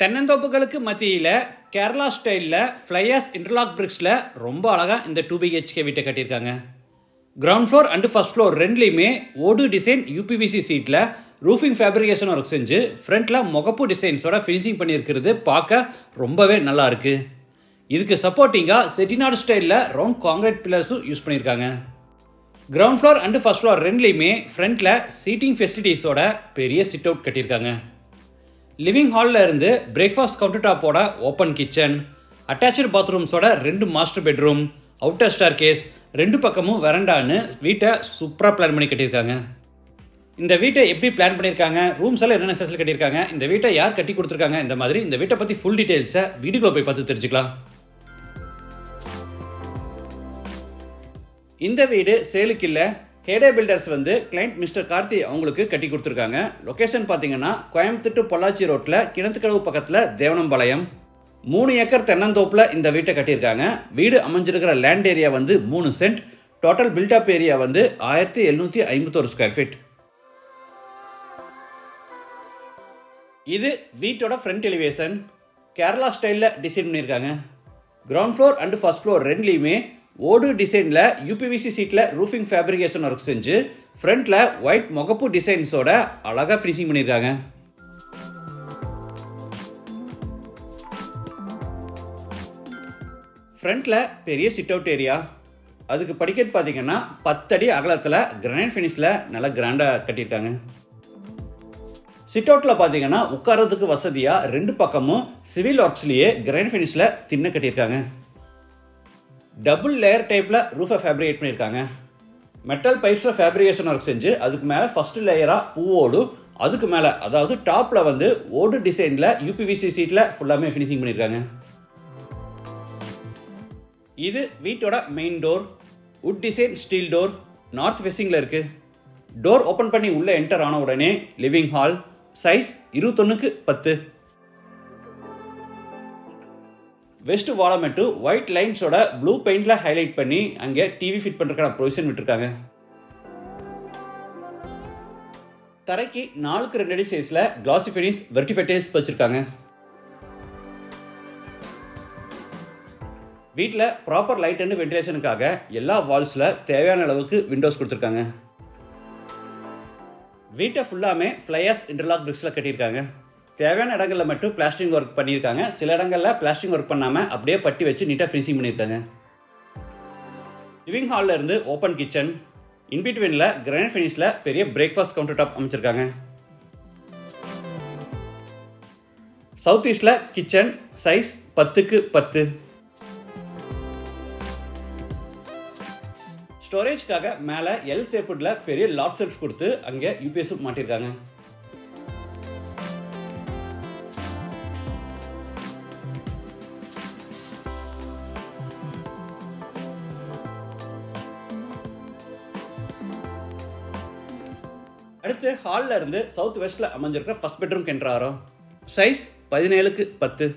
தென்னந்தோப்புகளுக்கு மத்தியில் கேரளா ஸ்டைலில் flyers interlock பிரிக்ஸில் ரொம்ப அழகாக இந்த 2 BHK வீட்டை கட்டியிருக்காங்க. Ground floor and first floor ரெண்டுலேயுமே ஓடு டிசைன் யூபிவிசி சீட்டில் ரூஃபிங் ஃபேப்ரிகேஷன் ஒர்க் செஞ்சு ஃப்ரண்ட்டில் முகப்பு டிசைன்ஸோட ஃபினிஷிங் பண்ணியிருக்கிறது பார்க்க ரொம்பவே நல்லா இருக்குது. இதுக்கு சப்போர்ட்டிங்காக செட்டிநாடு ஸ்டைலில் ரவுண்ட் காங்கிரீட் பில்லர்ஸும் யூஸ் பண்ணியிருக்காங்க. Ground floor and first floor ரெண்டுலேயுமே ஃப்ரண்ட்டில் சீட்டிங் ஃபெசிலிட்டிஸோட பெரிய சிட் அவுட் கட்டியிருக்காங்க. லிவிங் ஹாலில் இருந்து பிரேக்ஃபாஸ்ட் கவுண்டர் டாப்போட ஓப்பன் கிச்சன், அட்டாச்சு பாத்ரூம்ஸோட 2 master bedroom, outer staircase, 2 பக்கமும் வெரண்டான்னு வீட்டை சூப்பராக பிளான் பண்ணி கட்டியிருக்காங்க. இந்த வீட்டை எப்படி பிளான் பண்ணியிருக்காங்க, ரூம்ஸ் எல்லாம் என்னென்ன சைஸில் கட்டியிருக்காங்க, இந்த வீட்டை யார் கட்டி கொடுத்துருக்காங்க, இந்த மாதிரி இந்த வீட்டை பற்றி ஃபுல் டீட்டெயில்ஸை வீடியோக்குள்ள போய் பார்த்து தெரிஞ்சுக்கலாம். இந்த வீடு சேலுக்கு இல்லை. ஹேடே பில்டர்ஸ் கிளைண்ட் மிஸ்டர் கார்த்தி அவங்களுக்கு கட்டி கொடுத்துருக்காங்க. லொக்கேஷன் பார்த்தீங்கன்னா கோயம்புத்தூர் டு பொள்ளாச்சி ரோட்டில் கிணத்துக்கடவு பக்கத்தில் தேவனம்பாளையம். 3 ஏக்கர் தென்னந்தோப்பில் இந்த வீட்டை கட்டியிருக்காங்க. வீடு அமைஞ்சிருக்கிற land area 3 cent. Total built up area 1751 square feet. இது வீட்டோட ஃப்ரண்ட் எலிவேஷன். கேரளா ஸ்டைலில் டிசைன் பண்ணியிருக்காங்க. Ground floor and first floor ரெண்டுலேயுமே ஓடு டிசைனில் யூபிவிசி சீட்டில் ரூஃபிங் ஃபேப்ரிகேஷன் ஒர்க் செஞ்சு ஃப்ரண்ட்டில் ஒயிட் முகப்பு டிசைன்ஸோட அழகாக ஃபினிஷிங் பண்ணியிருக்காங்க. ஃப்ரண்ட்டில் பெரிய சிட் அவுட் ஏரியா. அதுக்கு படிக்கட் பார்த்தீங்கன்னா 10 அடி அகலத்தில் கிரானைட் ஃபினிஷில் நல்லா கிராண்டாக கட்டியிருக்காங்க. சிட் அவுட்டில் பார்த்தீங்கன்னா உட்காரத்துக்கு வசதியாக 2 பக்கமும் சிவில் ஒர்க்ஸ்லேயே கிரானைட் ஃபினிஷில் தின்ன கட்டியிருக்காங்க. டபுள் லேயர் டைப்பில் ரூஃபை ஃபேப்ரிகேட் பண்ணியிருக்காங்க. மெட்டல் பைப்ஸில் ஃபேப்ரிகேஷன் ஒர்க் செஞ்சு அதுக்கு மேலே ஃபஸ்ட்டு லேயராக பூவோடும், அதுக்கு மேலே அதாவது டாப்பில் ஓடு டிசைனில் யூபிவிசி சீட்டில் ஃபுல்லாமே ஃபினிஷிங் பண்ணியிருக்காங்க. இது வீட்டோட main door. Wood design steel door north ஃபேஸிங்கில் இருக்குது. டோர் ஓப்பன் பண்ணி உள்ளே என்டர் ஆன உடனே living hall. Size 21x10. West வாலை மட்டும் ஒயிட் லைன்ஸோட ப்ளூ பெயிண்டில் ஹைலைட் பண்ணி அங்கே டிவி ஃபிட் பண்ணுறதுக்கான ப்ரொவிஷன் விட்டுருக்காங்க. தரைக்கு 4x2 அடி சைஸில் கிளாசி ஃபினிஷ் வெர்டிஃபைடேஸ் வச்சுருக்காங்க. வீட்டில் ப்ராப்பர் லைட் அண்ட் வென்டிலேஷனுக்காக எல்லா வால்ஸில் தேவையான அளவுக்கு விண்டோஸ் கொடுத்துருக்காங்க. வீட்டை ஃபுல்லாமே ஃப்ளையர்ஸ் இன்டர்லாக் பிரிக்ஸில் கட்டியிருக்காங்க. தேவையான இடங்களில் மட்டும் பிளாஸ்டிங் ஒர்க் பண்ணியிருக்காங்க. சில இடங்களில் பிளாஸ்டிங் ஒர்க் பண்ணாமல் அப்படியே பட்டி வச்சு நீட்டாக ஃபினிஷிங் பண்ணியிருக்காங்க. லிவிங் ஹாலில் இருந்து ஓப்பன் கிச்சன். இன்பிட்வீனில் கிரானைட் ஃபினிஷில் பெரிய பிரேக்ஃபாஸ்ட் கவுண்டர் டாப் அமைச்சிருக்காங்க. சவுத் ஈஸ்டில் கிச்சன். Size 10x10. ஸ்டோரேஜ்க்காக மேலே எல் ஷேப்டில் பெரிய லாட் ஷெல்ஃப் கொடுத்து அங்கே யூபிஎஸ் மாட்டியிருக்காங்க. அடுத்து ஹாலில் இருந்து சவுத் வெஸ்ட்டில் அமைஞ்சிருக்கிற ஃபர்ஸ்ட் பெட்ரூம் கென்றாரோம். Size 17x10.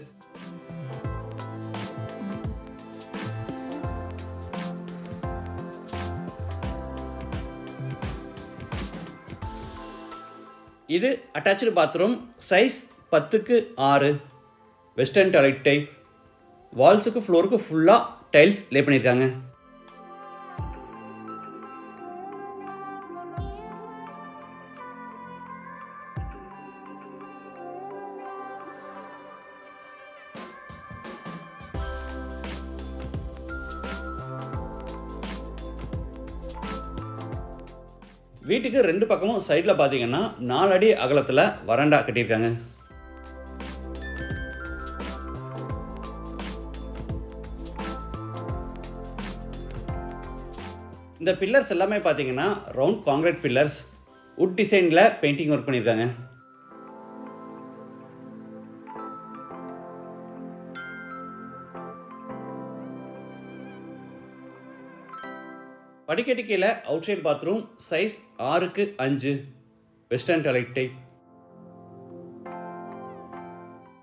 இது attach bathroom. Size 10x6. Western toilet type. வால்ஸுக்கு ஃப்ளோருக்கு ஃபுல்லாக டைல்ஸ் லே பண்ணியிருக்காங்க. வீட்டுக்கு 2 பக்கமும் சைடில் பார்த்தீங்கன்னா 4 அடி அகலத்தில் வராண்டா கட்டியிருக்காங்க. இந்த பில்லர்ஸ் எல்லாமே பார்த்தீங்கன்னா ரவுண்ட் காங்கிரீட் பில்லர்ஸ். வுட் டிசைனில் பெயிண்டிங் ஒர்க் பண்ணியிருக்காங்க. படிக்கட்டு கீழே outside bathroom. Size 6x5. Western toilet type.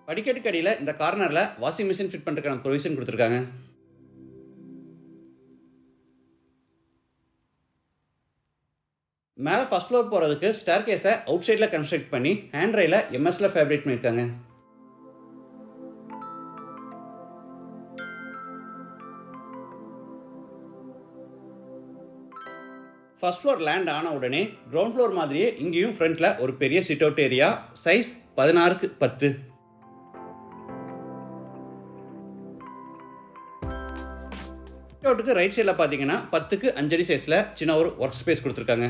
படிக்கட்டுக்கு அடியில் இந்த கார்னரில் வாஷிங் மிஷின் ஃபிட் பண்ணுறதுக்கான ப்ரொவிஷன் கொடுத்துருக்காங்க. மேலே ஃபர்ஸ்ட் ஃப்ளோர் போகிறதுக்கு ஸ்டேர் கேஸை அவுட் சைடில் கன்ஸ்ட்ரக்ட் பண்ணி ஹேண்ட் ரையில் எம்எஸ்ல ஃபேப்ரிக் பண்ணியிருக்காங்க. ஃபர்ஸ்ட் ஃப்ளோர் லேண்ட் ஆன உடனே கிரவுண்ட் ஃப்ளோர் மாதிரியே இங்கேயும் ஃப்ரண்ட்டில் ஒரு பெரிய sit out area, size 16x10. Sit அவுட்டுக்கு ரைட் சைடில் பார்த்தீங்கன்னா 10x5 அடி சைஸில் சின்ன ஒரு ஒர்க் ஸ்பேஸ் கொடுத்துருக்காங்க.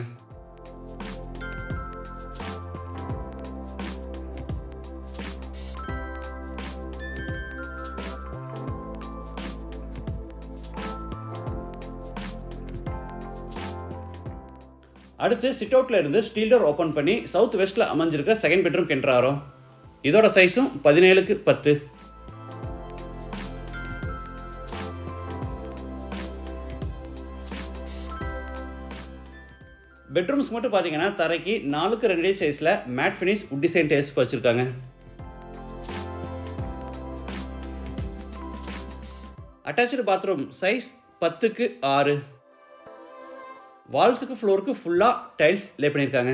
அடுத்து சிட் அவுட்ல இருந்து ஸ்டீல் டோர் ஓப்பன் பண்ணி சவுத் வெஸ்ட்ல அமைஞ்சிருக்கிற செகண்ட் பெட்ரூம் என்ட்ராரோம். இதோட சைஸும் 17x10. பெட்ரூம்ஸ் மட்டும் பார்த்தீங்கன்னா தரைக்கு 4x2 அடி சைஸ்ல matte finish wood design tiles வச்சிருக்காங்க. Attached bathroom size 10x6. வால்ஸுக்கு ஃப்ளோருக்கு ஃபுல்லாக டைல்ஸ் லே பண்ணியிருக்காங்க.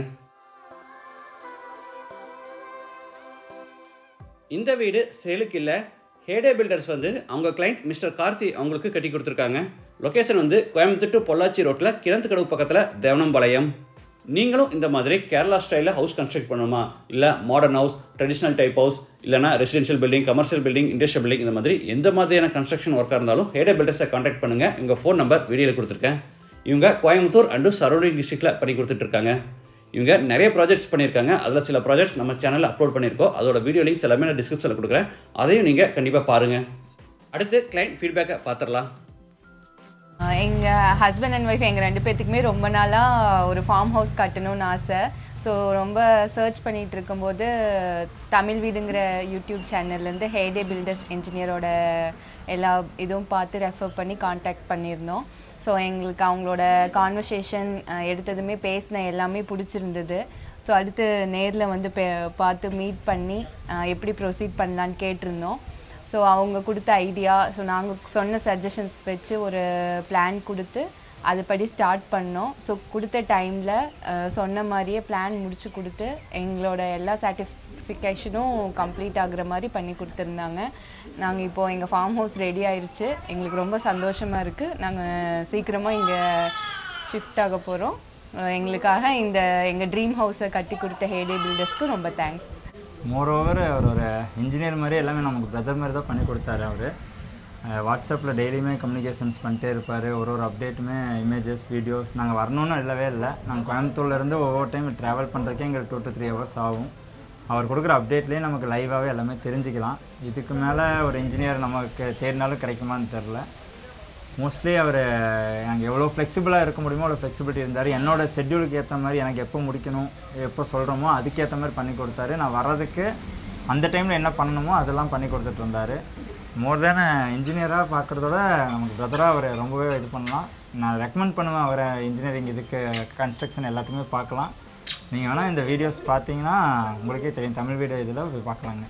இந்த வீடு சேலுக்கு இல்லை, ஹேடே பில்டர்ஸ் வந்து அவங்க கிளைண்ட் மிஸ்டர் கார்த்தி அவங்களுக்கு கட்டி கொடுத்துருக்காங்க. லொக்கேஷன் வந்து கோயம்புத்தூர் டு பொள்ளாச்சி ரோட்டில் கிணத்துக்கடவு பக்கத்தில் தேவனம்பாளையம். நீங்களும் இந்த மாதிரி கேரளா ஸ்டைலில் ஹவுஸ் கன்ஸ்ட்ரக்ட் பண்ணணுமா, இல்லை modern house, traditional type house, இல்லைனா residential building, commercial building, industrial building, இந்த மாதிரி எந்த மாதிரியான கன்ஸ்ட்ரக்ஷன் ஒர்க்காக இருந்தாலும் ஹேடே பில்டர்ஸை கான்டாக்ட் பண்ணுங்கள். இவங்க ஃபோன் நம்பர் வீடியோவில் கொடுத்துருக்கேன். இவங்க கோயம்புத்தூர் அண்டு சரௌண்டிங் டிஸ்ட்ரிக்டில் பண்ணி கொடுத்துட்ருக்காங்க. இவங்க நிறைய ப்ராஜெக்ட்ஸ் பண்ணியிருக்காங்க. அதில் சில ப்ராஜெக்ட்ஸ் நம்ம சேனலில் அப்லோட் பண்ணியிருக்கோம். அதோட வீடியோ லிங்க்ஸ் எல்லாமே நான் டிஸ்கிரிப்ஷனில் கொடுக்குறேன். அதையும் நீங்கள் கண்டிப்பாக பாருங்கள். அடுத்து கிளைண்ட் ஃபீட்பேக்கை பார்த்துடலாம். எங்கள் ஹஸ்பண்ட் அண்ட் ஒய்ஃப் எங்கள் 2 பேர்த்துக்குமே ரொம்ப நாளாக ஒரு ஃபார்ம் ஹவுஸ் கட்டணும்னு ஆசை. ஸோ ரொம்ப சர்ச் பண்ணிகிட்டு இருக்கும்போது தமிழ் வீடுங்கிற யூடியூப் சேனல்லேருந்து ஹேடே பில்டர்ஸ் இன்ஜினியரோட எல்லா இதுவும் பார்த்து ரெஃபர் பண்ணி காண்டாக்ட் பண்ணியிருந்தோம். ஸோ எங்களுக்கு அவங்களோட கான்வர்சேஷன் எடுத்ததுமே பேசின எல்லாமே பிடிச்சிருந்தது. ஸோ அடுத்து நேரில் வந்து பார்த்து மீட் பண்ணி எப்படி ப்ரொசீட் பண்ணலான்னு கேட்டிருந்தோம். ஸோ அவங்க கொடுத்த ஐடியா, ஸோ நாங்கள் சொன்ன சஜஷன்ஸ் வச்சு ஒரு பிளான் கொடுத்து அதுபடி ஸ்டார்ட் பண்ணோம். ஸோ கொடுத்த டைமில் சொன்ன மாதிரியே பிளான் முடிச்சு கொடுத்து எங்களோட எல்லா சாட்டிஸ்ஃபிகேஷனும் கம்ப்ளீட் ஆகுற மாதிரி பண்ணி கொடுத்துருந்தாங்க. நாங்கள் இப்போது எங்கள் ஃபார்ம் ஹவுஸ் ரெடி ஆயிடுச்சு. எங்களுக்கு ரொம்ப சந்தோஷமாக இருக்குது. நாங்கள் சீக்கிரமாக இங்கே ஷிஃப்ட் ஆக போகிறோம். எங்களுக்காக எங்கள் ட்ரீம் ஹவுஸை கட்டி கொடுத்த ஹேடே பில்டர்ஸ்க்கு ரொம்ப தேங்க்ஸ். மோரோவர் அவர் ஒரு இன்ஜினியர் மாதிரி எல்லாமே நமக்கு பிரதர் மாதிரி தான் பண்ணி கொடுத்தாரு. அவர் வாட்ஸ்அப்பில் டெய்லியுமே கம்யூனிகேஷன்ஸ் பண்ணிட்டே இருப்பார். ஒரு அப்டேட்டுமே இமேஜஸ், வீடியோஸ். நாங்கள் வரணும்னு இல்லவே இல்லை. நாங்கள் கோயம்புத்தூர்லேருந்து ஒவ்வொரு டைம் ட்ராவல் பண்ணுறதுக்கே எங்களுக்கு 2 to 3 hours ஆகும். அவர் கொடுக்குற அப்டேட்லேயே நமக்கு லைவாகவே எல்லாமே தெரிஞ்சுக்கலாம். இதுக்கு மேலே ஒரு இன்ஜினியர் நமக்கு தேடினாலும் கிடைக்குமான்னு தெரில. மோஸ்ட்லி அவர் எனக்கு எவ்வளோ ஃப்ளெக்சிபிளாக இருக்க முடியுமோ அவ்வளோ ஃப்ளெக்சிபிலிட்டி இருந்தார். என்னோடய ஷெட்யூலுக்கு ஏற்ற மாதிரி எனக்கு எப்போ முடிக்கணும், எப்போ சொல்கிறோமோ அதுக்கேற்ற மாதிரி பண்ணி கொடுத்தாரு. நான் வர்றதுக்கு அந்த டைமில் என்ன பண்ணணுமோ அதெல்லாம் பண்ணி கொடுத்துட்டு இருந்தார். மோர் தேன் இன்ஜினியராக பார்க்குறதோட நமக்கு பிரதராக அவர் ரொம்பவே இது பண்ணலாம். நான் ரெக்கமெண்ட் பண்ணுவேன் அவரை. இன்ஜினியரிங் இதுக்கு கன்ஸ்ட்ரக்ஷன் எல்லாத்துக்குமே பார்க்கலாம். நீங்கள் வேணால் இந்த வீடியோஸ் பார்த்தீங்கன்னா உங்களுக்கே தெரியும். தமிழ் வீடியோ இதில் பார்க்கலாங்க.